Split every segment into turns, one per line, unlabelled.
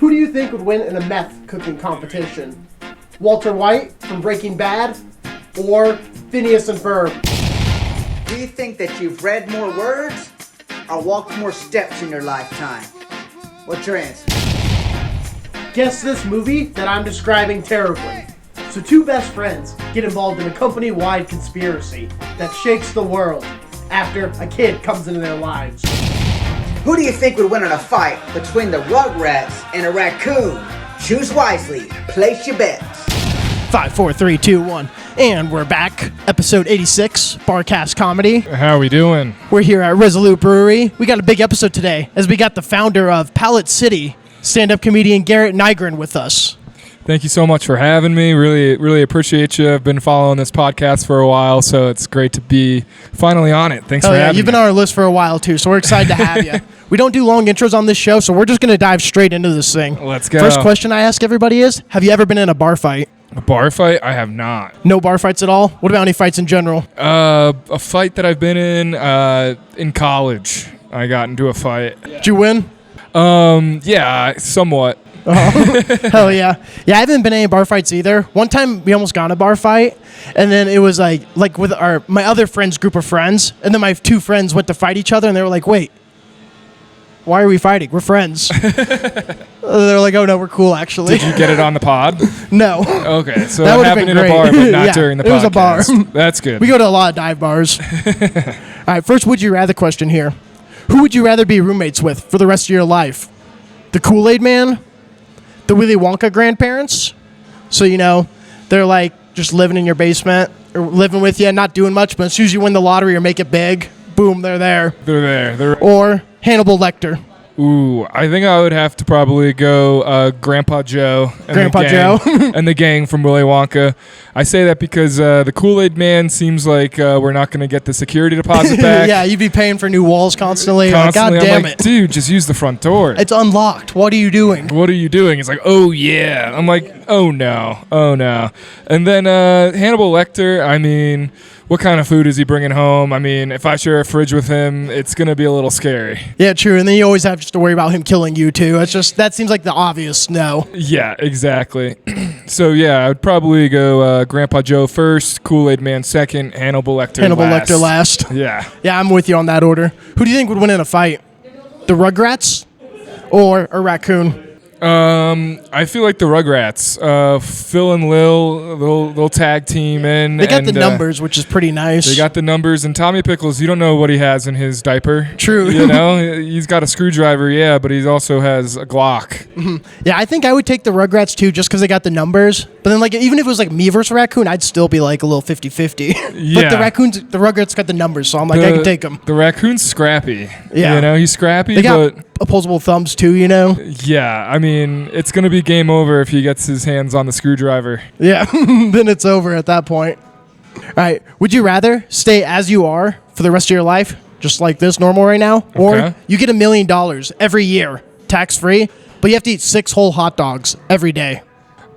Who do you think would win in a meth cooking competition? Walter White from Breaking Bad or Phineas and Ferb?
Do you think that you've read more words or walked more steps in your lifetime? What's your answer?
Guess this movie that I'm describing terribly. So two best friends get involved in a company-wide conspiracy that shakes the world after a kid comes into their lives.
Who do you think would win in a fight between the Rugrats and a raccoon? Choose wisely. Place your bets.
5, 4, 3, 2, 1. And we're back. Episode 86, Barcast Comedy.
How we doing?
We're here at Resolute Brewery. We got a big episode today as we got the founder of Pallet City, stand-up comedian Garrett Nygren with us.
Thank you so much for having me. Really appreciate you. I've been following this podcast for a while, so it's great to be finally on it. Thanks for having me.
You've been on our list for a while, too, so we're excited to have you. We don't do long intros on this show, so we're just going to dive straight into this thing.
Let's go.
First question I ask everybody is, have you ever been in a bar fight?
A bar fight? I have not.
No bar fights at all? What about any fights in general?
A fight that I've been in college. I got into a fight.
Did you win?
Yeah, somewhat.
Oh, hell yeah. Yeah, I haven't been in any bar fights either. One time we almost got in a bar fight, and then it was like with my other friend's group of friends, and then my two friends went to fight each other, and they were like, wait, why are we fighting? We're friends. They're like, oh no, we're cool actually.
Did you get it on the pod?
No.
Okay, so
that
it happened in a bar, but not during the podcast.
It was a bar.
That's good.
We go to a lot of dive bars. All right, first would you rather question here. Who would you rather be roommates with for the rest of your life? The Kool-Aid Man? The Willy Wonka grandparents? So, they're like just living in your basement or living with you, not doing much, but as soon as you win the lottery or make it big, boom, they're there.
They're there.
Or Hannibal Lecter.
Ooh, I think I would have to probably go Grandpa Joe. And and the gang from Willy Wonka. I say that because the Kool-Aid Man seems like we're not going to get the security deposit back.
Yeah, you'd be paying for new walls constantly. Like, God damn it.
Dude, just use the front door.
It's unlocked. What are you doing?
What are you doing? It's like, oh, yeah. I'm like, oh, no. And then Hannibal Lecter, I mean, what kind of food is he bringing home? I mean, if I share a fridge with him, it's going to be a little scary.
Yeah, true. And then you always have just to worry about him killing you, too. That seems like the obvious no.
Yeah, exactly. So, yeah, I would probably go Grandpa Joe first, Kool-Aid Man second, Hannibal Lecter last. Yeah.
Yeah, I'm with you on that order. Who do you think would win in a fight? The Rugrats or a raccoon?
I feel like the Rugrats, Phil and Lil, they'll tag team in.
They got the numbers, which is pretty nice.
They got the numbers, and Tommy Pickles, you don't know what he has in his diaper.
True.
He's got a screwdriver, yeah, but he also has a Glock.
Mm-hmm. Yeah, I think I would take the Rugrats too, just because they got the numbers. But then, even if it was me versus Raccoon, I'd still be like a little 50-50.
Yeah.
But the Rugrats got the numbers, so I'm like, I can take them.
The Raccoon's scrappy.
Yeah.
He's scrappy,
they got opposable thumbs too,
Yeah, I mean, it's going to be game over if he gets his hands on the screwdriver.
Yeah, then it's over at that point. All right, would you rather stay as you are for the rest of your life, just like this, normal right now?
Okay.
Or you get $1 million every year, tax-free, but you have to eat 6 whole hot dogs every day.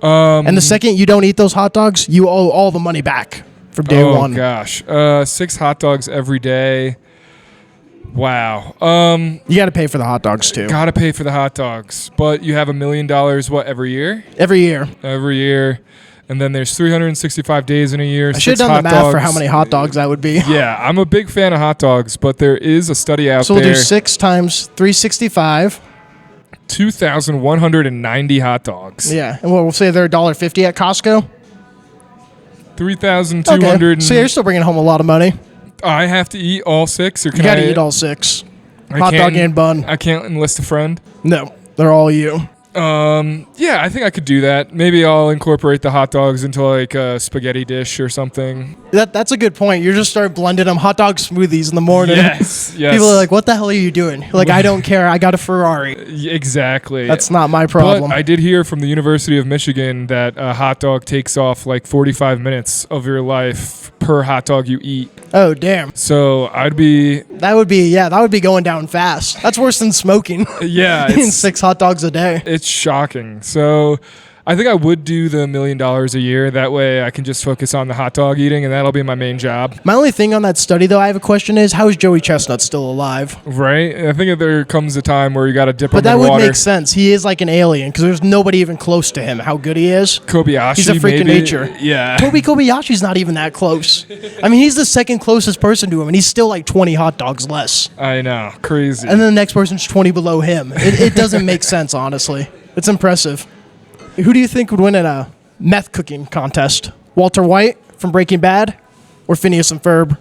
And the second you don't eat those hot dogs, you owe all the money back from day one.
Oh, gosh. 6 hot dogs every day. Wow.
You got to pay for the hot dogs, too.
Got to pay for the hot dogs. But you have $1 million, what, every year?
Every year.
Every year. And then there's 365 days in a year.
I should have done the math for how many hot dogs that would be.
Yeah, I'm a big fan of hot dogs, but there is a study out there.
So we'll do 6 times 365.
2,190 hot dogs.
Yeah, and we'll say they're $1.50 at Costco.
3,200.
Okay. So you're still bringing home a lot of money.
I have to eat all 6, or can
you got to eat all 6. Hot dog and bun.
I can't enlist a friend.
No, they're all you.
Yeah, I think I could do that. Maybe I'll incorporate the hot dogs into like a spaghetti dish or something.
That's a good point. You just start blending them hot dog smoothies in the morning.
Yes.
People are like, what the hell are you doing? Like, I don't care. I got a Ferrari.
Exactly.
That's not my problem.
But I did hear from the University of Michigan that a hot dog takes off like 45 minutes of your life per hot dog you eat.
Oh, damn.
So that would be going down fast. That's worse than smoking. Yeah.
Eating 6 hot dogs a day.
It's shocking. So I think I would do the $1 million a year. That way I can just focus on the hot dog eating, and that'll be my main job.
My only thing on that study, though, I have a question is, how is Joey Chestnut still alive?
Right? I think there comes a time where you got to dip him in
water. But that would make sense. He is like an alien because there's nobody even close to him. How good he is.
Kobayashi,
he's a freak of nature.
Yeah.
Kobayashi's not even that close. I mean, he's the second closest person to him, and he's still like 20 hot dogs less.
I know. Crazy.
And then the next person's 20 below him. It doesn't make sense, honestly. It's impressive. Who do you think would win in a meth cooking contest? Walter White from Breaking Bad or Phineas and Ferb?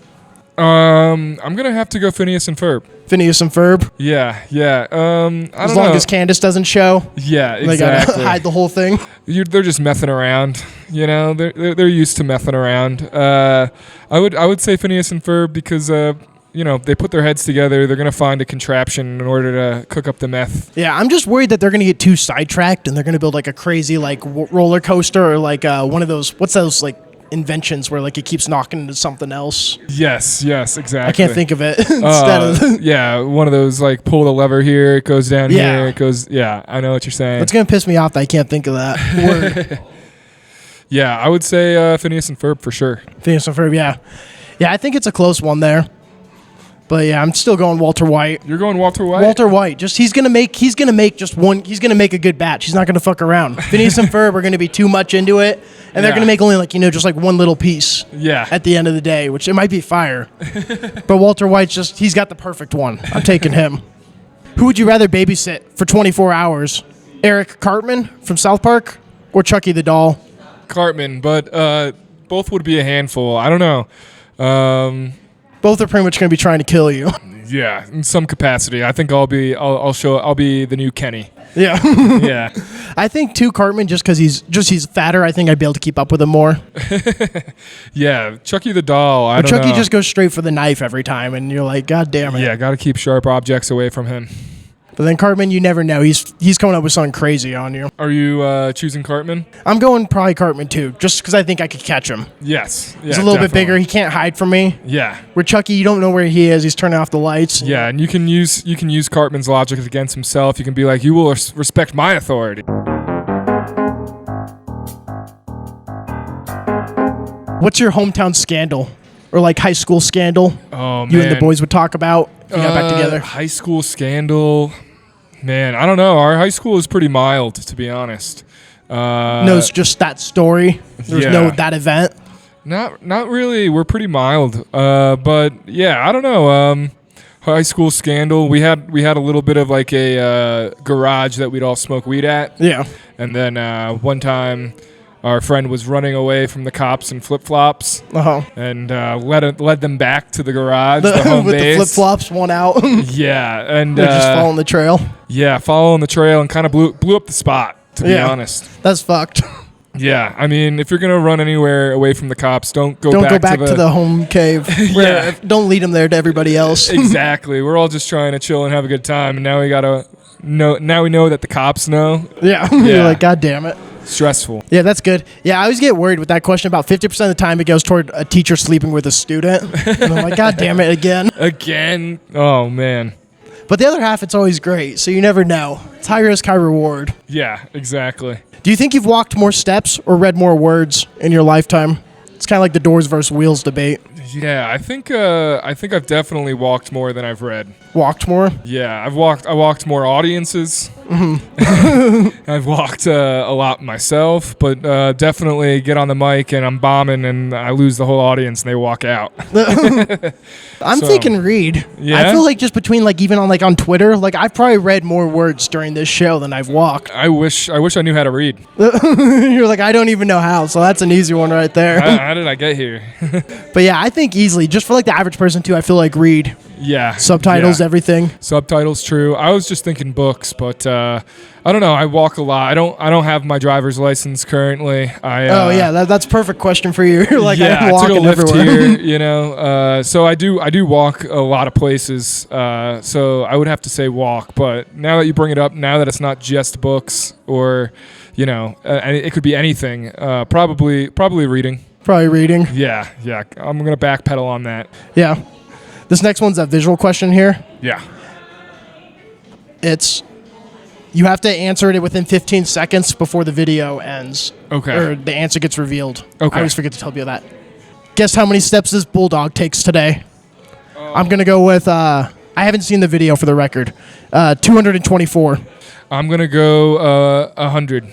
I'm going to have to go Phineas and Ferb.
Phineas and Ferb?
Yeah. I don't know.
As long as Candace doesn't show.
Yeah, exactly.
They got to hide the whole thing.
They're just messing around. You know, they're used to messing around. I would say Phineas and Ferb because they put their heads together. They're going to find a contraption in order to cook up the meth.
Yeah, I'm just worried that they're going to get too sidetracked and they're going to build like a crazy like roller coaster or like one of those, what's those like inventions where like it keeps knocking into something else.
Yes, exactly.
I can't think of it. Instead of
one of those like pull the lever here, it goes down here, it goes. Yeah, I know what you're saying.
It's going to piss me off that I can't think of that word.
Yeah, I would say Phineas and Ferb for sure.
Phineas and Ferb, yeah. Yeah, I think it's a close one there. But yeah, I'm still going Walter White.
You're going Walter White?
Walter White. Just he's gonna make a good batch. He's not gonna fuck around. Phineas and Ferb are gonna be too much into it, and they're gonna make only just like one little piece.
Yeah.
At the end of the day, which it might be fire. But Walter White's he's got the perfect one. I'm taking him. Who would you rather babysit for 24 hours? Eric Cartman from South Park or Chucky the doll?
Cartman, but both would be a handful. I don't know.
Both are pretty much going to be trying to kill you.
Yeah, in some capacity. I think I'll be the new Kenny.
Yeah.
Yeah.
I think too Cartman just because he's fatter. I think I'd be able to keep up with him more.
Yeah, Chucky the doll.
Chucky just goes straight for the knife every time, and you're like, God damn it.
Yeah, got to keep sharp objects away from him.
But then Cartman, you never know. He's coming up with something crazy on you.
Are you choosing Cartman?
I'm going probably Cartman too, just because I think I could catch him.
Yes. Yeah,
he's a little bit bigger. He can't hide from me.
Yeah.
Where Chucky, you don't know where he is. He's turning off the lights.
Yeah, and you can use Cartman's logic against himself. You can be like, you will respect my authority.
What's your hometown scandal? Or like high school scandal?
Oh, man.
You and the boys would talk about if you got back together?
High school scandal. Man, I don't know. Our high school is pretty mild, to be honest.
No, it's just that story. There's no that event.
Not really. We're pretty mild. But yeah, I don't know. High school scandal. We had a little bit of like a garage that we'd all smoke weed at.
Yeah.
And then one time, our friend was running away from the cops in flip-flops and led them back to the garage, the home
with
base.
The flip-flops, one out.
Yeah, and
they're just following the trail.
Yeah, following the trail and kind of blew up the spot, to be honest.
That's fucked.
Yeah, I mean, if you're going to run anywhere away from the cops, don't go back
to the home cave.
Yeah.
Don't lead them there to everybody else.
Exactly. We're all just trying to chill and have a good time, and now we know that the cops know.
Yeah. You're like, God damn it.
Stressful.
Yeah, that's good. Yeah, I always get worried with that question. About 50% of the time, it goes toward a teacher sleeping with a student. And I'm like, God damn it, again.
Again? Oh, man.
But the other half, it's always great, so you never know. It's high risk, high reward.
Yeah, exactly.
Do you think you've walked more steps or read more words in your lifetime? It's kind of like the Doors versus Wheels debate.
Yeah, I think I've definitely walked more than I've read.
Walked more?
Yeah, I walked more audiences.
Mm-hmm.
I've walked a lot myself, but definitely get on the mic and I'm bombing and I lose the whole audience and they walk out.
I'm thinking read.
Yeah?
I feel like just between like even on Twitter, like I've probably read more words during this show than I've walked.
I wish I knew how to read.
You're like, I don't even know how, so that's an easy one right there.
How did I get here?
But yeah, I think easily, just for like the average person too, I feel like read.
Yeah.
Subtitles, everything.
Subtitles, true. I was just thinking books, but I don't know. I walk a lot. I don't have my driver's license currently.
That's a perfect question for you. You're like,
yeah,
I'm walking
I took a lift
everywhere.
here, so I do walk a lot of places. So I would have to say walk. But now that you bring it up, now that it's not just books or, it could be anything. Probably reading.
Probably reading.
Yeah. I'm gonna backpedal on that.
Yeah. This next one's a visual question here.
Yeah.
It's You have to answer it within 15 seconds before the video ends.
Okay.
Or the answer gets revealed.
Okay.
I always forget to tell you that. Guess how many steps this bulldog takes today? I'm going to go with, I haven't seen the video for the record, 224.
I'm going to go 100.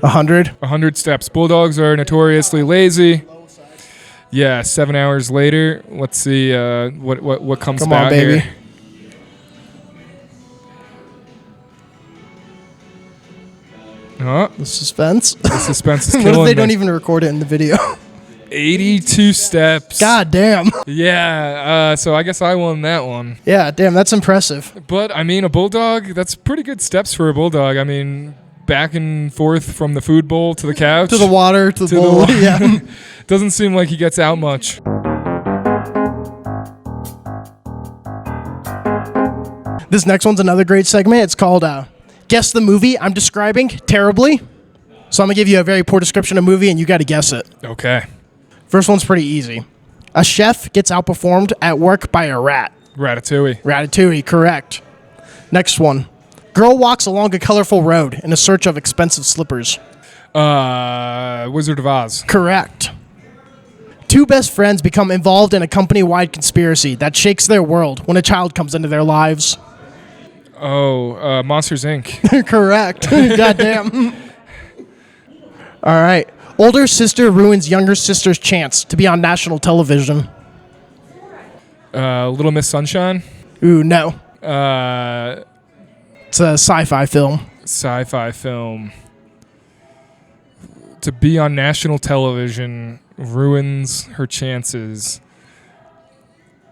100?
100 steps. Bulldogs are notoriously lazy. Yeah, 7 hours later. Let's see what comes
Come on,
about
baby.
here. Oh,
The suspense.
the suspense is
What
killing
if they
me.
don't even record it in the video?
82 steps.
God damn.
Yeah, so I guess I won that one.
Yeah, damn, that's impressive.
But, I mean, a bulldog, that's pretty good steps for a bulldog. I mean, back and forth from the food bowl to the couch.
To the water, to the
To the
bowl.
wa-
Yeah.
Doesn't seem like he gets out much.
This next one's another great segment. It's called Guess the Movie I'm Describing Terribly. So I'm going to give you a very poor description of a movie, and you got to guess it.
Okay.
First one's pretty easy. A chef gets outperformed at work by a rat.
Ratatouille.
Ratatouille, correct. Next one. Girl walks along a colorful road in a search of expensive slippers.
Wizard of Oz.
Correct. Two best friends become involved in a company-wide conspiracy that shakes their world when a child comes into their lives.
Oh, Monsters, Inc.
Correct. Goddamn. All right. Older sister ruins younger sister's chance to be on national television.
Little Miss Sunshine.
Ooh, no.
It's
It's a sci-fi film.
sci-fi film. To be on national television ruins her chances.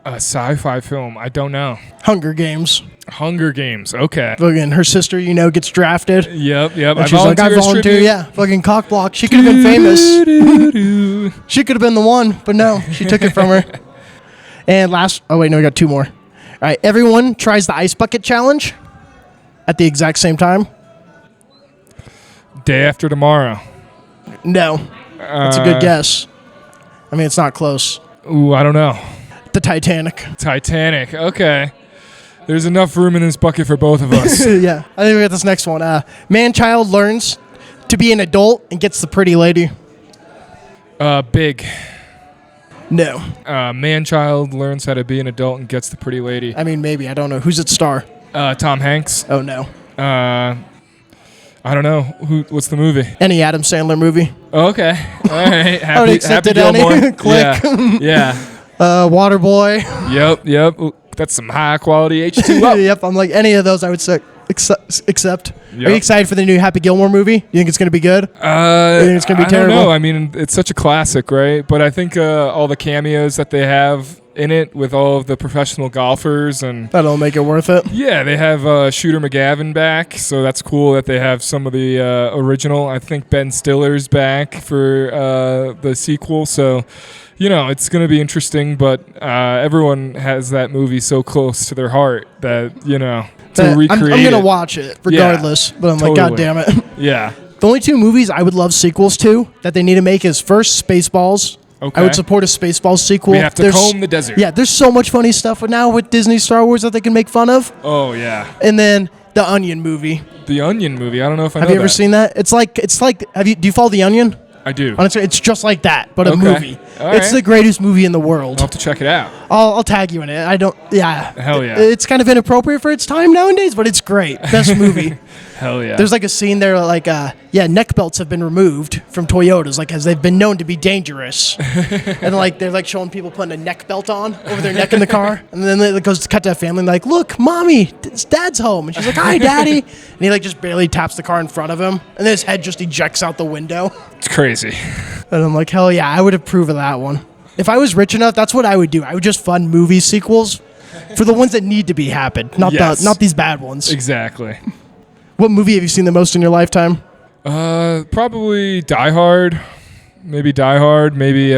A sci-fi film. I don't know.
Hunger Games.
Hunger Games. Okay.
Fucking her sister, gets drafted.
Yep.
And she's like, I volunteer. Yeah, fucking cockblock. She could have been famous. She could have been the one, but no, she took it from her. And we got two more. All right, everyone tries the ice bucket challenge at the exact same time.
Day After Tomorrow.
No, that's a good guess. I mean, it's not close.
Ooh, I don't know.
The Titanic.
Titanic. Okay. There's enough room in this bucket for both of us.
Yeah, I think we got this next one. Man-child learns to be an adult and gets the pretty lady.
Big.
No.
Man-child learns how to be an adult and gets the pretty lady.
I mean, maybe. I don't know. Who's its star?
Tom Hanks.
Oh, no.
I don't know. What's the movie?
Any Adam Sandler movie.
Oh, okay. All right.
Already accepted, Annie. Click.
Yeah.
Waterboy.
Yep. That's some high quality H2O.
Yep, I'm like, any of those I would accept.
Yep.
Are you excited for the new Happy Gilmore movie? You think it's going to be good? You think it's going to be terrible?
I don't know. I mean, it's such a classic, right? But I think all the cameos that they have in it with all of the professional golfers and
That'll make it worth it.
yeah, they have Shooter McGavin back, so that's cool that they have some of the original. I think Ben Stiller's back for the sequel, so it's going to be interesting. But everyone has that movie so close to their heart that to recreate.
I'm going to watch it regardless, but I'm like, God damn it.
Yeah.
The only two movies I would love sequels to that they need to make is first Spaceballs.
Okay.
I would support a Spaceballs sequel.
We have to comb the desert.
Yeah, there's so much funny stuff now with Disney Star Wars that they can make fun of.
Oh yeah.
And then the Onion movie.
The Onion movie. I don't know if I know
Have you ever
that.
seen that? It's like do you follow The Onion?
I do.
It's just like that, but a
Okay.
movie.
All
It's
right.
the greatest movie in the world.
I'll have to check it out.
I'll tag you in it. I don't. Yeah.
Hell yeah.
It's kind of inappropriate for its time nowadays, but it's great. Best movie.
Hell yeah.
There's like a scene there, like, neck belts have been removed from Toyotas, like, as they've been known to be dangerous. And like they're like showing people putting a neck belt on over their neck in the car, and then it goes to cut to a family, and like, look, mommy, dad's home, and she's like, hi, daddy, and he like just barely taps the car in front of him, and then his head just ejects out the window,
It's crazy.
and I'm like, hell yeah, I would approve of that one. If I was rich enough, that's what I would do. I would just fund movie sequels for the ones that need to be happened, not these bad ones.
Exactly.
What movie have you seen the most in your lifetime?
Probably Die Hard. Maybe Die Hard. Maybe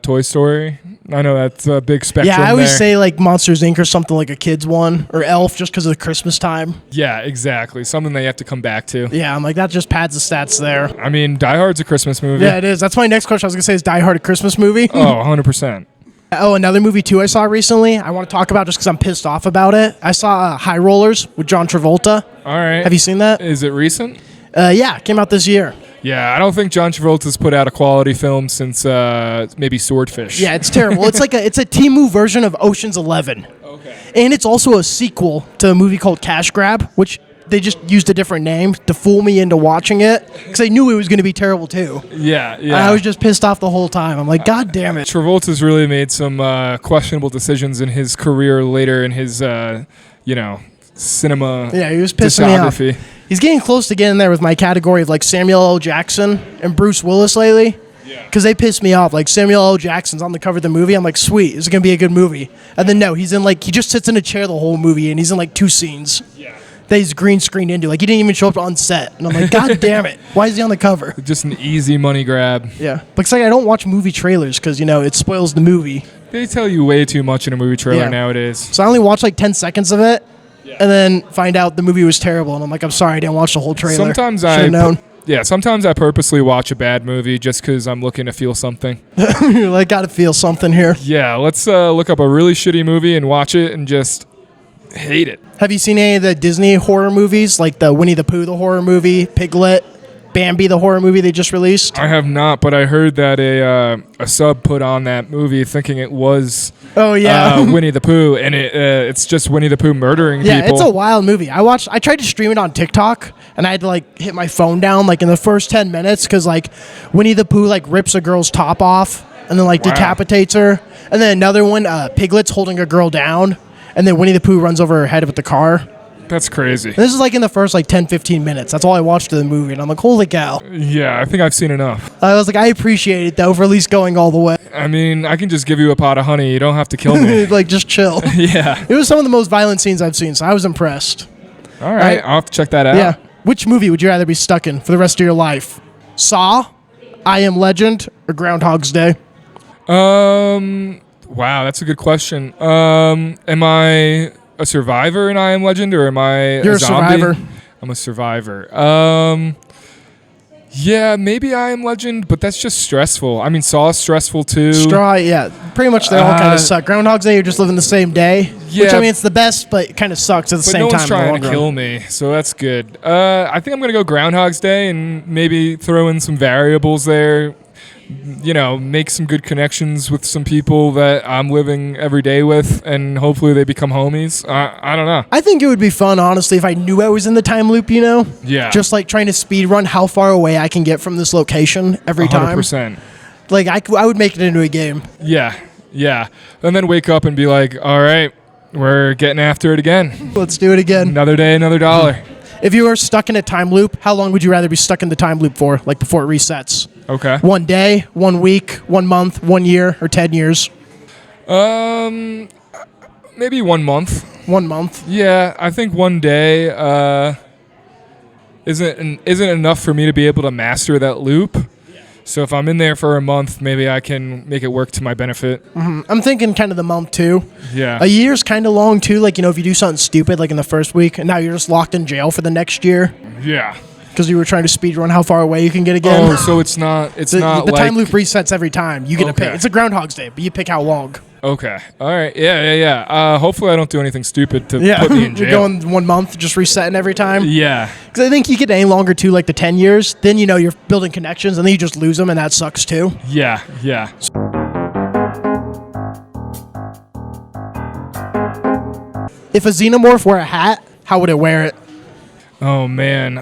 Toy Story. I know that's a big spectrum.
Yeah, I always
there.
say like Monsters Inc. or something like a kid's one, or Elf, just because of the Christmas time.
Yeah, exactly. Something that you have to come back to.
Yeah, I'm like, that just pads the stats there.
I mean, Die Hard's a Christmas movie.
Yeah, it is. That's my next question. I was gonna say, is Die Hard a Christmas movie?
Oh, 100%.
Oh, another movie too I saw recently. I want to talk about just because I'm pissed off about it. I saw High Rollers with John Travolta.
All right.
Have you seen that?
Is it recent?
Yeah, it came out this year.
Yeah, I don't think John Travolta's put out a quality film since maybe Swordfish.
Yeah, it's terrible. It's like it's a Temu version of Ocean's 11.
Okay.
And it's also a sequel to a movie called Cash Grab, which they just used a different name to fool me into watching it because they knew it was going to be terrible too.
Yeah.
I was just pissed off the whole time. I'm like, God damn it.
Travolta's really made some questionable decisions in his career later in his, cinema.
Yeah, he was pissing me off. He's getting close to getting there with my category of like Samuel L. Jackson and Bruce Willis lately. Because they pissed me off. Like Samuel L. Jackson's on the cover of the movie. I'm like, sweet, this is going to be a good movie. And then no, he just sits in a chair the whole movie and he's in like 2 scenes. Yeah. That he's green screened into. Like he didn't even show up on set. And I'm like, God damn it. Why is he on the cover?
Just an easy money grab.
Yeah. But it's like I don't watch movie trailers because, it spoils the movie.
They tell you way too much in a movie trailer nowadays.
So I only watch like 10 seconds of it. And then find out the movie was terrible, and I'm like, I'm sorry, I didn't watch the whole trailer.
Sometimes I purposely watch a bad movie just because I'm looking to feel something.
You're like, gotta feel something here.
Yeah, let's look up a really shitty movie and watch it and just hate it.
Have you seen any of the Disney horror movies, like the Winnie the Pooh, the horror movie, Piglet, Bambi, the horror movie they just released?
I have not, but I heard that a sub put on that movie thinking it was Winnie the Pooh, and it's just Winnie the Pooh murdering people.
Yeah, it's a wild movie. I tried to stream it on TikTok, and I had to like hit my phone down like in the first 10 minutes because like Winnie the Pooh like rips a girl's top off and then like decapitates her, and then another one, Piglet's holding a girl down, and then Winnie the Pooh runs over her head with the car.
That's crazy.
This is like in the first like 10, 15 minutes. That's all I watched of the movie. And I'm like, holy cow.
Yeah, I think I've seen enough.
I was like, I appreciate it though for at least going all the way.
I mean, I can just give you a pot of honey. You don't have to kill me.
Like, just chill.
Yeah.
It was some of the most violent scenes I've seen, so I was impressed.
All right. I'll have to check that out.
Yeah. Which movie would you rather be stuck in for the rest of your life? Saw, I Am Legend, or Groundhog's Day?
Wow, that's a good question. Am I a survivor in I Am Legend, or am I
You're
a zombie?
Survivor.
I'm a survivor. Yeah, maybe I Am Legend, but that's just stressful. I mean, Saw's stressful too.
Yeah. Pretty much they all kind of suck. Groundhog's Day, you're just living the same day.
Yeah.
Which, I mean, it's the best, but it kind of sucks at the same time.
But no one's trying to kill me, so that's good. I think I'm going to go Groundhog's Day and maybe throw in some variables there. Make some good connections with some people that I'm living every day with, and hopefully they become homies. I don't know.
I think it would be fun, honestly, if I knew I was in the time loop,
Yeah.
Just like trying to speed run how far away I can get from this location every
100%.
time. Like, I would make it into a game.
Yeah. And then wake up and be like, all right, we're getting after it again.
Let's do it again.
Another day, another dollar.
If you were stuck in a time loop, how long would you rather be stuck in the time loop for, like before it resets?
Okay.
1 day, 1 week, 1 month, 1 year, or 10 years?
Maybe 1 month.
1 month?
Yeah, I think 1 day isn't enough for me to be able to master that loop. So if I'm in there for a month, maybe I can make it work to my benefit.
Mm-hmm. I'm thinking kind of the month too.
Yeah.
A year's kind of long too. Like, if you do something stupid like in the first week, and now you're just locked in jail for the next year.
Yeah.
Because you were trying to speed run how far away you can get again.
Oh, so it's not the
like time loop resets every time. You get to pick. It's a Groundhog's Day, but you pick how long.
Okay. All right. Yeah. Hopefully I don't do anything stupid to put me in jail.
You're going 1 month, just resetting every time.
Yeah.
Because I think you get any longer too, like the 10 years, then you're building connections, and then you just lose them, and that sucks too.
Yeah.
If a xenomorph wore a hat, how would it wear it?
Oh man.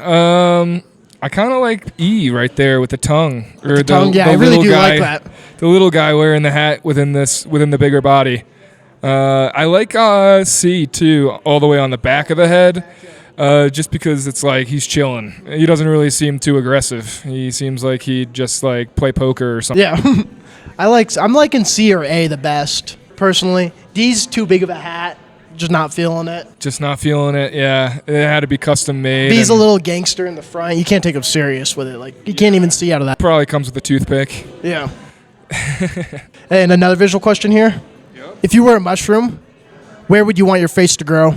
I kind of like E right there with the tongue. Or the
tongue, yeah, I really do like that.
The little guy wearing the hat within the bigger body. I like C too, all the way on the back of the head. Just because it's like he's chilling. He doesn't really seem too aggressive. He seems like he'd just like play poker or something.
Yeah. I'm liking C or A the best, personally. D's too big of a hat. Just not feeling it.
Yeah. It had to be custom made.
B's a little gangster in the front. You can't take him serious with it. Like, you can't even see out of that.
Probably comes with a toothpick.
Yeah. And another visual question here. Yep. If you were a mushroom, where would you want your face to grow?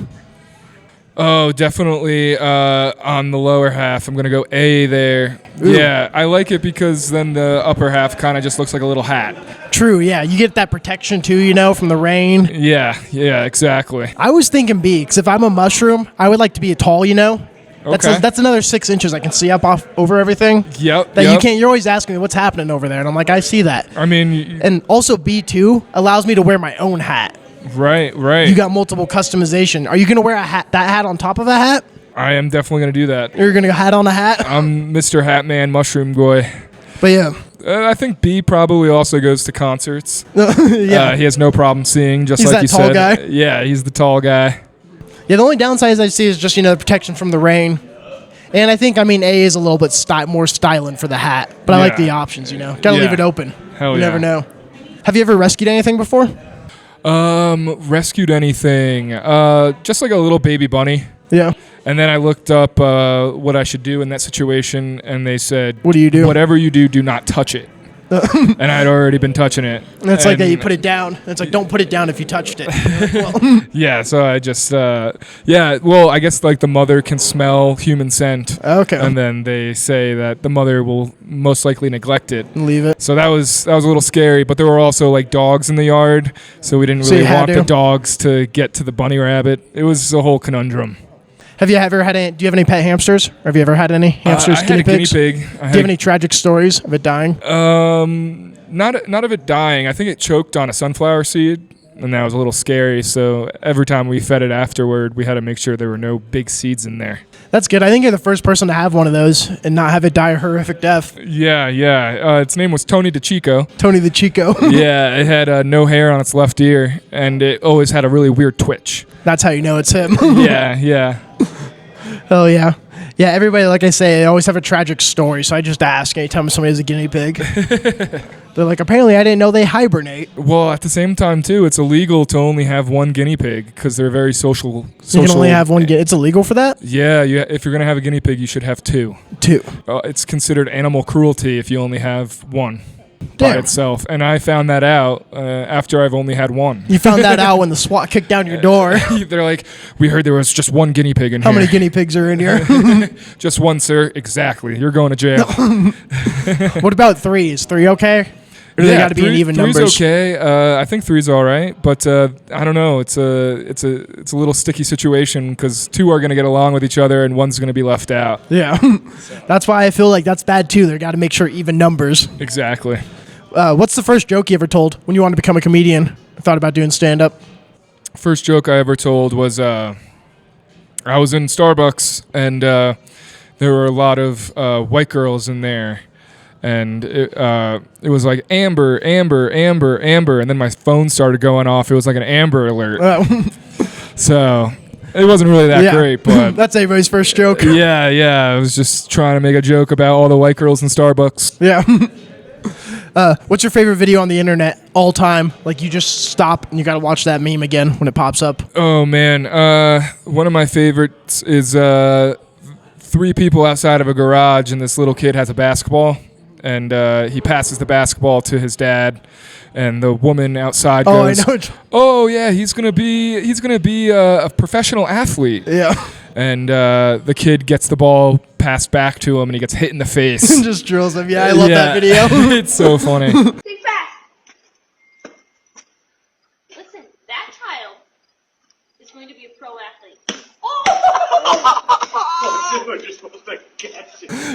Oh, definitely on the lower half. I'm going to go A there.
Ooh.
Yeah, I like it because then the upper half kind of just looks like a little hat.
True, yeah. You get that protection too, from the rain.
Yeah, exactly.
I was thinking B, because if I'm a mushroom, I would like to be tall,
Okay.
That's another 6 inches I can see up off over everything.
Yep.
You can't. You're always asking me what's happening over there, and I'm like, I see that.
I mean,
And also B2 allows me to wear my own hat.
right.
You got multiple customization. Are you gonna wear that hat on top of a hat?
I am definitely going to do that.
You're gonna go hat on a hat.
I'm Mr. Hatman, Mushroom Boy.
But yeah,
I think B probably also goes to concerts.
yeah.
He has no problem seeing, just
He's
like
that
you
tall
said.
guy?
Yeah, he's the tall guy.
Yeah, the only downside I see is just the protection from the rain. And I think A is a little bit more styling for the hat, but I like
Yeah.
the options. Gotta leave it open.
Hell
You
yeah.
never know. Have you ever rescued anything before?
Rescued anything? Just like a little baby bunny.
Yeah.
And then I looked up what I should do in that situation, and they said,
What do you do?
Whatever you do, do not touch it. And I'd already been touching it.
And it's like that
And-
you put it down. And it's like, don't put it down if you touched it.
Yeah, so I just, well, I guess like the mother can smell human scent.
Okay.
And then they say that the mother will most likely neglect it.
Leave it.
So that was a little scary, but there were also like dogs in the yard, so we didn't
So you
really
had
want
to?
the dogs to get to the bunny rabbit. It was a whole conundrum.
Have you ever had any? Do you have any pet hamsters? Or have you ever had any hamsters,
I had
guinea
a guinea
pigs?
pig.
Do you have any tragic stories of it dying?
Not of it dying. I think it choked on a sunflower seed, and that was a little scary. So every time we fed it afterward, we had to make sure there were no big seeds in there.
That's good. I think you're the first person to have one of those and not have it die a horrific death.
Yeah. Its name was Tony DeChico.
Tony the Chico.
Yeah, it had no hair on its left ear, and it always had a really weird twitch.
That's how you know it's him.
Yeah.
Oh, yeah. Yeah, everybody, like I say, they always have a tragic story, so I just ask anytime somebody has a guinea pig. They're like, apparently I didn't know they hibernate.
Well, at the same time, too, it's illegal to only have one guinea pig because they're very social.
You can only have one guinea. It's illegal for that?
Yeah, if you're going to have a guinea pig, you should have two.
Two.
It's considered animal cruelty if you only have one by
Damn.
itself. And I found that out after I've only had one.
You found that out when the SWAT kicked down your door.
They're like, we heard there was just one guinea pig in
How
here.
many guinea pigs are in here?
Just one, sir. Exactly. You're going to jail.
What about 3? Is 3 okay? Or do they got to be in even
three's
numbers?
okay. I think 3's all right, but I don't know. It's a little sticky situation because 2 are going to get along with each other and 1's going to be left out.
Yeah. That's why I feel like that's bad too. They got to make sure even numbers.
Exactly.
What's the first joke you ever told when you wanted to become a comedian? Thought about doing stand-up?
First joke I ever told was I was in Starbucks and there were a lot of white girls in there. And it was like Amber, Amber, Amber, Amber, and then my phone started going off. It was like an Amber alert. So it wasn't really that great, but
that's everybody's first joke.
yeah. I was just trying to make a joke about all the white girls in Starbucks.
Yeah. What's your favorite video on the internet all time? Like you just stop and you got to watch that meme again when it pops up.
Oh man, one of my favorites is 3 people outside of a garage, and this little kid has a basketball. And he passes the basketball to his dad, and the woman outside goes,
I know.
"Oh yeah, he's gonna be a professional athlete."
Yeah.
And the kid gets the ball passed back to him, and he gets hit in the face.
Just drills him. Yeah, I love that video.
It's so funny.
Think fast. Listen, that child is going to be a pro athlete.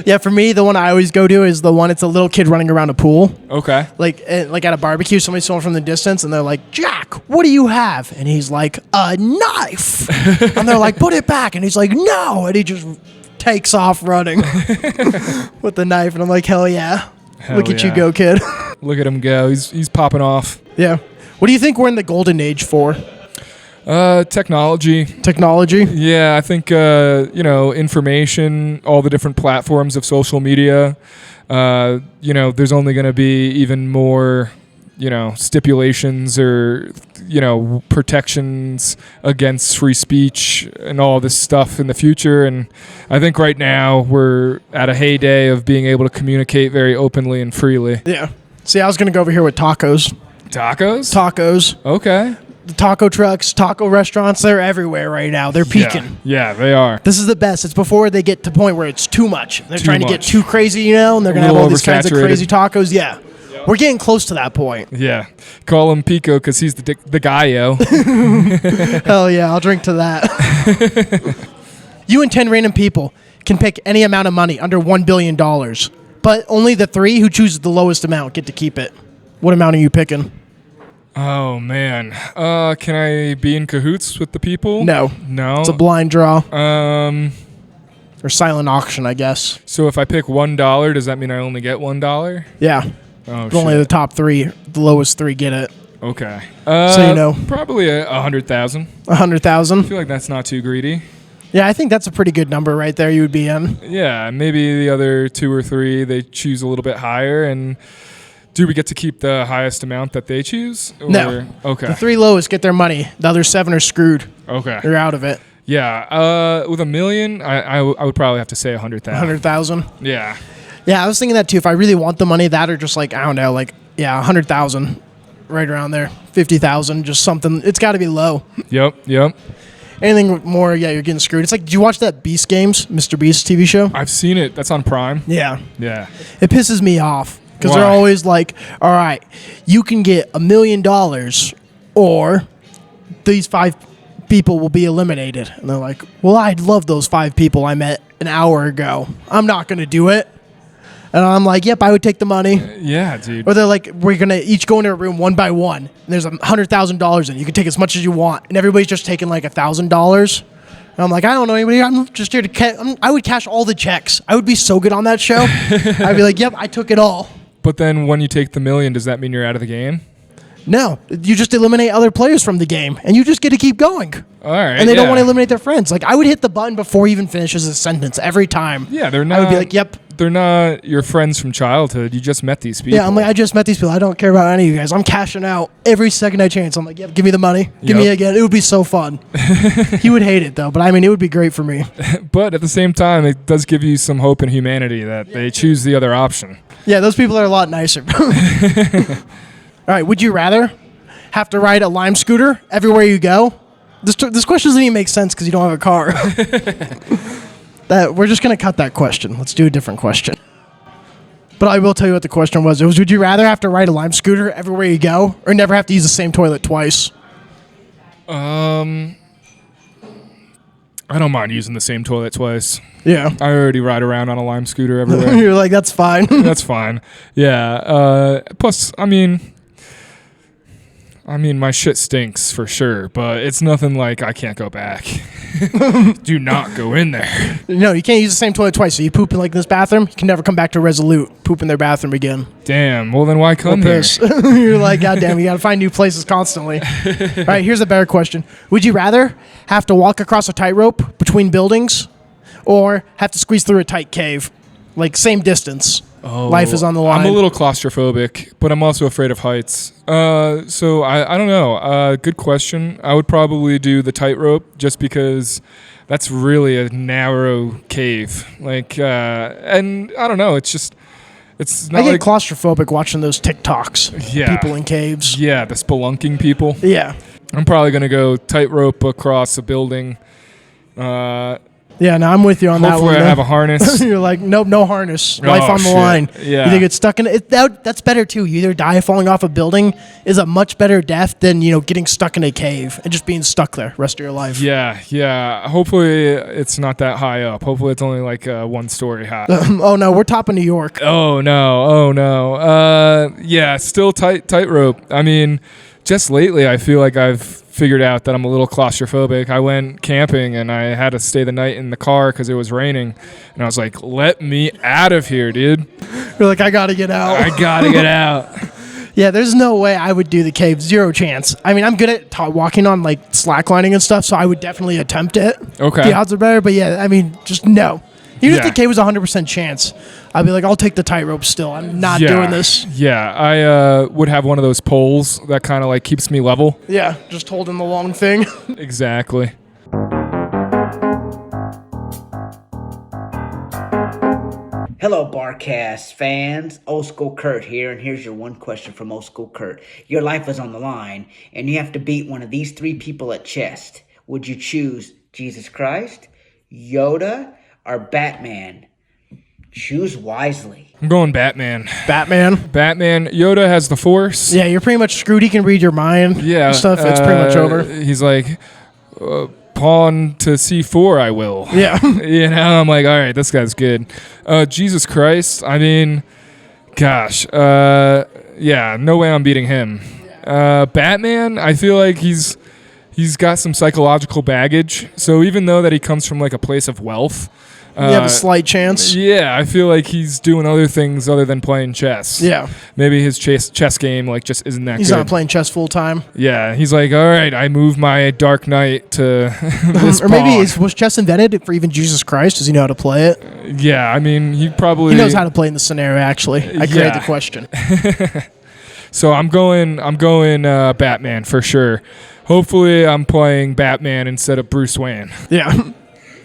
Yeah, for me, the one I always go to is the one. It's a little kid running around a pool.
Okay.
Like at a barbecue, somebody's filming from the distance, and they're like, "Jack, what do you have?" And he's like, "A knife." And they're like, "Put it back." And he's like, "No." And he just takes off running with the knife. And I'm like, "Hell yeah. Look at you
yeah.
go, kid."
Look at him go. He's popping off.
Yeah. What do you think we're in the golden age for?
Technology.
Technology?
Yeah, I think information, all the different platforms of social media. There's only going to be even more, stipulations or protections against free speech and all this stuff in the future. And I think right now we're at a heyday of being able to communicate very openly and freely.
Yeah. See, I was going to go over here with tacos.
Tacos?
Tacos.
Okay.
The taco trucks, taco restaurants, they're everywhere right now. They're peaking.
Yeah, they are.
This is the best. It's before they get to the point where it's too much. They're
Too
trying to get
much.
too crazy, you know, and they're going to have all these kinds of
oversaturated.
crazy tacos. Yeah. We're getting close to that point.
Yeah. Call him Pico because he's the guy, yo.
Hell yeah, I'll drink to that. You and 10 random people can pick any amount of money under $1 billion, but only the 3 who choose the lowest amount get to keep it. What amount are you picking?
Oh, man. Can I be in cahoots with the people?
No.
No?
It's a blind draw.
Or
Or silent auction, I guess.
So if I pick $1, does that mean I only get $1?
Yeah.
Oh,
But only the top 3, the lowest 3 get it.
Okay.
So you know.
Probably 100,000.
100,000.
I feel like that's not too greedy.
Yeah, I think that's a pretty good number right there you would be in.
Yeah, maybe the other 2 or 3, they choose a little bit higher. And do we get to keep the highest amount that they choose? Or?
No.
Okay.
The 3 lowest get their money. The other 7 are screwed.
Okay.
They're out of it.
Yeah. With $1 million, I would probably have to say 100,000.
100,000.
Yeah.
Yeah, I was thinking that too. If I really want the money, that or just like, I don't know, like, yeah, 100,000. Right around there. 50,000, just something. It's got to be low.
Yep.
Anything more, yeah, you're getting screwed. It's like, did you watch that Beast Games, Mr. Beast TV show?
I've seen it. That's on Prime.
Yeah.
Yeah.
It pisses me off because they're
Why?
always like, all right, you can get $1 million or these 5 people will be eliminated. And they're like, well, I'd love those 5 people I met an hour ago. I'm not going to do it. And I'm like, yep, I would take the money.
Yeah, dude.
Or they're like, we're going to each go into a room one by one. And there's $100,000 in it. You can take as much as you want. And everybody's just taking like $1,000. And I'm like, I don't know anybody. I'm just here to I would cash all the checks. I would be so good on that show. I'd be like, yep, I took it all.
But then when you take the $1 million, does that mean you're out of the game?
No, you just eliminate other players from the game. And you just get to keep going.
All right.
And they don't want to eliminate their friends. Like, I would hit the button before he even finishes his sentence every time.
Yeah, they're not.
I would be like, yep.
They're not your friends from childhood. You just met these people.
Yeah, I'm like, I just met these people. I don't care about any of you guys. I'm cashing out every second I chance. I'm like, yep, give me the money. Give me it again. It would be so fun. He would hate it, though. But, I mean, it would be great for me.
But at the same time, it does give you some hope in humanity that they choose the other option.
Yeah, those people are a lot nicer. All right, would you rather have to ride a Lime scooter everywhere you go? This question doesn't even make sense because you don't have a car. We're just going to cut that question. Let's do a different question. But I will tell you what the question was. It was, would you rather have to ride a Lime scooter everywhere you go or never have to use the same toilet twice?
I don't mind using the same toilet twice.
Yeah.
I already ride around on a Lime scooter everywhere.
You're like, that's fine.
That's fine. Yeah. Plus, I mean, my shit stinks for sure, but it's nothing like I can't go back. Do not go in there.
No, you can't use the same toilet twice. So you poop in like this bathroom, you can never come back to Resolute, poop in their bathroom again.
Damn. Well, then why come here?
You're like, God damn, you got to find new places constantly. All right, here's a better question. Would you rather have to walk across a tightrope between buildings or have to squeeze through a tight cave? Like, same distance.
Oh,
Life is on the line.
I'm a little claustrophobic, but I'm also afraid of heights. So I don't know. Good question. I would probably do the tightrope just because that's really a narrow cave. Like, and I don't know. It's just, it's not
I get
like
claustrophobic watching those TikToks.
Yeah.
People in caves.
Yeah, the spelunking people.
Yeah.
I'm probably gonna go tightrope across a building.
Yeah, no, I'm with you on that one.
Hopefully, I
man.
have a harness.
You're like, nope, no harness. Life on the
shit.
line.
Yeah.
You think it's stuck in it? That's better too. You either die falling off a building is a much better death than, getting stuck in a cave and just being stuck there rest of your life.
Yeah. Hopefully, it's not that high up. Hopefully, it's only like 1 story high.
Oh no, we're top of New York.
Oh no. Yeah, still tightrope. I mean, just lately, I feel like I've figured out that I'm a little claustrophobic. I went camping and I had to stay the night in the car because it was raining. And I was like, let me out of here, dude.
You're like, I gotta get out.
I gotta get out.
Yeah, there's no way I would do the cave. Zero chance. I mean, I'm good at walking on like slacklining and stuff, so I would definitely attempt it.
Okay.
The odds are better, but yeah, I mean, just no. Even if
Yeah.
the cave was 100% chance, I'd be like, I'll take the tightrope still. I'm not doing this.
Yeah, I would have one of those poles that kind of like keeps me level.
Yeah, just holding the long thing.
Hello, Barcast fans. OldSchoolCurt here, and here's your one question from OldSchoolCurt. Your life is on the line, and you have to beat one of these three people at chess. Would you choose Jesus Christ, Yoda, or Batman? Choose wisely.
I'm going Batman.
Batman.
Batman. Yoda has the Force.
Yeah, you're pretty much screwed. He can read your mind.
Yeah.
And stuff. It's pretty much over.
He's like, pawn to C4, I will.
Yeah.
You know, I'm like, all right, this guy's good. Jesus Christ. I mean, gosh. Yeah, no way I'm beating him. Batman, I feel like he's got some psychological baggage. So even though that he comes from like a place of wealth,
you have a slight chance.
Yeah, I feel like he's doing other things other than playing chess.
Yeah.
Maybe his chess game like just isn't that good.
He's not playing chess full time.
Yeah, he's like, all right, I move my Dark Knight to this
Or maybe
pawn.
was chess invented for even Jesus Christ? Does he know how to play it?
Yeah, I mean, he probably...
He knows how to play in the scenario, actually. I created the question.
So I'm going Batman for sure. Hopefully I'm playing Batman instead of Bruce Wayne.
Yeah.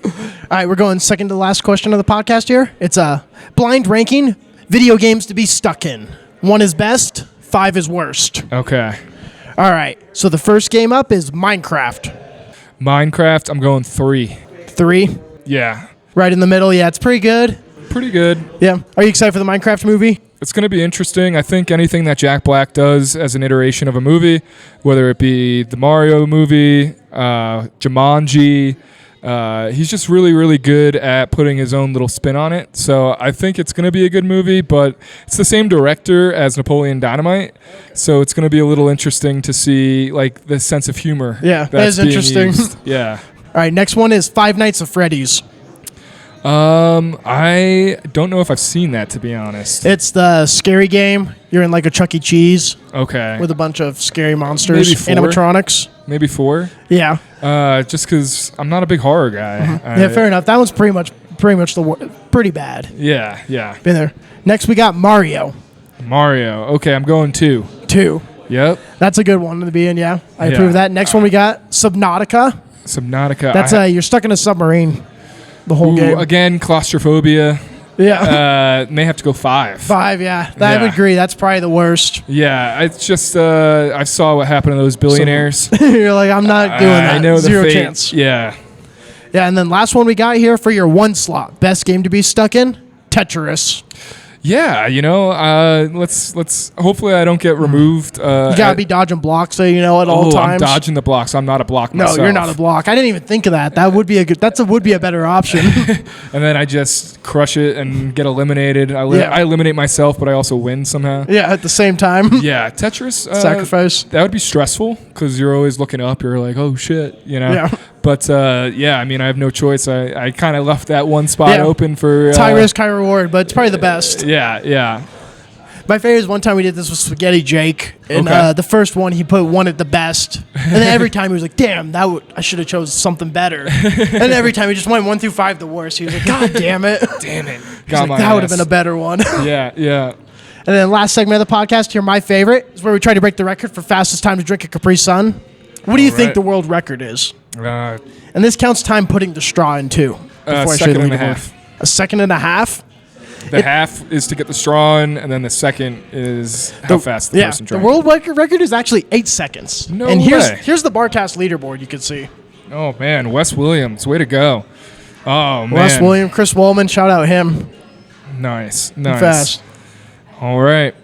All right, we're going second to the last question of the podcast here. It's a blind ranking video games to be stuck in. 1 is best, 5 is worst.
Okay.
All right, so the first game up is Minecraft.
Minecraft, I'm going 3.
3?
Yeah.
Right in the middle, yeah, it's pretty good.
Pretty good.
Yeah. Are you excited for the Minecraft movie?
It's going to be interesting. I think anything that Jack Black does as an iteration of a movie, whether it be the Mario movie, Jumanji, he's just really, really good at putting his own little spin on it. So I think it's going to be a good movie, but it's the same director as Napoleon Dynamite. So it's going to be a little interesting to see like the sense of humor.
Yeah, that is interesting.
Yeah.
All right, next one is Five Nights at Freddy's.
I don't know if I've seen that, to be honest.
It's the scary game. You're in like a Chuck E. Cheese
Okay.
with a bunch of scary monsters,
Maybe 4?
animatronics.
Maybe 4.
Yeah.
Just because I'm not a big horror guy.
Yeah, fair enough. That one's pretty much pretty bad.
Yeah.
Been there. Next, we got Mario.
Mario. Okay, I'm going 2.
2.
Yep.
That's a good one to be in, yeah. I approve of that. Next one we got Subnautica.
Subnautica.
That's you're stuck in a submarine the whole game.
Again, claustrophobia.
Yeah.
May have to go 5.
5, yeah. I would agree. That's probably the worst.
Yeah, it's just I saw what happened to those billionaires.
You're like, I'm not doing that.
I know the
Zero
fate.
chance.
Yeah.
Yeah, and then last one we got here for your 1 slot. Best game to be stuck in? Tetris.
Yeah, let's hopefully I don't get removed.
You gotta be dodging blocks, so you know at all times.
I'm dodging the blocks. I'm not a block
No,
myself.
you're not a block. I didn't even think of that. That would be a better option.
And then I just crush it and get eliminated. I eliminate myself, but I also win somehow.
Yeah, at the same time.
Yeah, Tetris.
Sacrifice.
That would be stressful because you're always looking up. You're like, oh shit,
Yeah.
But I mean, I have no choice. I kind of left that one spot open for.
It's high risk, high reward, but it's probably the best.
Yeah.
My favorite is one time we did this with Spaghetti Jake, and
Okay.
the first one he put 1 at the best, and then every time he was like, "Damn, I should have chose something better," and every time he just went 1 through 5 the worst. He was like, "God damn it,
Damn it,
He's like, that would have been a better one."
Yeah.
And then last segment of the podcast here, my favorite, is where we try to break the record for fastest time to drink a Capri Sun. What do you think the world record is? And this counts time putting the straw in too.
Second and a half.
A second and a half?
The half is to get the straw in, and then the second is how fast the person
The
drank.
world record is actually 8 seconds.
No
and
way.
Here's the Barcast leaderboard you can see.
Oh man, Wes Williams, way to go! Oh man,
Wes Williams, Chris Wollman, shout out him.
Nice.
Fast.
All right,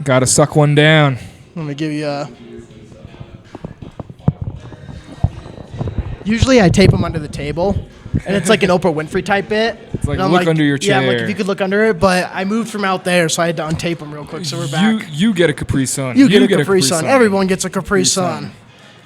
got to suck one down.
Let me give you Usually I tape them under the table, and it's like an Oprah Winfrey type bit.
It's like,
And I'm
look under your chair.
Yeah, I'm like, if you could look under it, but I moved from out there, so I had to untape them real quick, so we're back.
You get a Capri Sun.
You get a Capri Sun. Everyone gets a Capri Sun.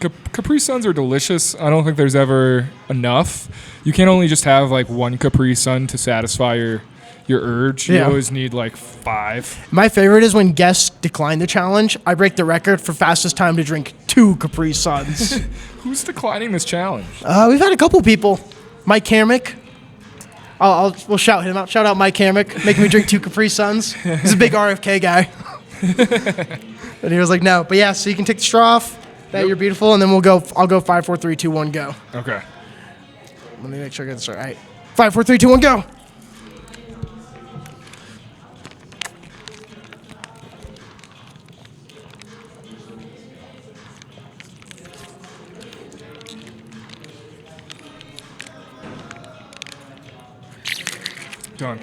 Capri Suns are delicious. I don't think there's ever enough. You can't only just have like 1 Capri Sun to satisfy your urge. You always need like 5.
My favorite is when guests decline the challenge. I break the record for fastest time to drink 2 Capri Suns.
Who's declining this challenge?
We've had a couple people. Mike Hammock. We'll shout him out. Shout out Mike Hammock, making me drink 2 Capri Suns. He's a big RFK guy. And he was like, no. But yeah, so you can take the straw off. You're beautiful. And then I'll go 5, 4, 3, 2, 1, go.
Okay.
Let me make sure I get this right. 5, 4, 3, 2, 1, go.
Done.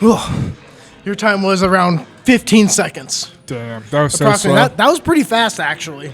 Ugh. Your time was around 15 seconds.
Damn, that was so
Approximately.
slow.
That was pretty fast, actually.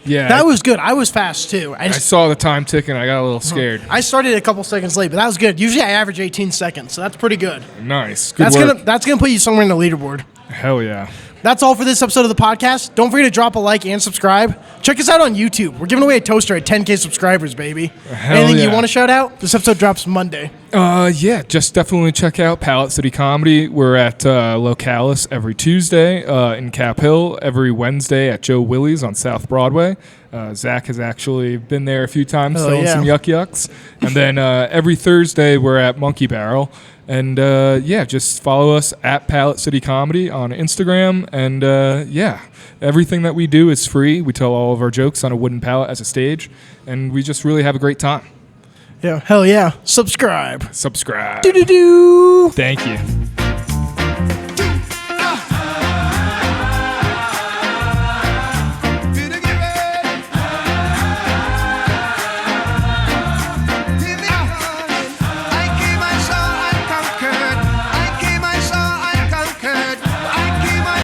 Yeah,
That was good. I was fast, too.
I saw the time ticking. I got a little scared.
I started a couple seconds late, but that was good. Usually I average 18 seconds, so that's pretty good.
Nice. Good work.
That's gonna put you somewhere in the leaderboard.
Hell yeah.
That's all for this episode of the podcast. Don't forget to drop a like and subscribe. Check us out on YouTube. We're giving away a toaster at 10K subscribers, baby. Anything you want to shout out? This episode drops Monday.
Yeah, just definitely check out Palette City Comedy. We're at Localis every Tuesday, in Cap Hill every Wednesday at Joe Willie's on South Broadway. Zach has actually been there a few times selling some yuck yucks. And then every Thursday we're at Monkey Barrel. And just follow us at Palette City Comedy on Instagram. And everything that we do is free. We tell all of our jokes on a wooden pallet as a stage. And we just really have a great time.
Yeah, hell yeah. Subscribe.
Subscribe.
Do-do-do.
Thank you.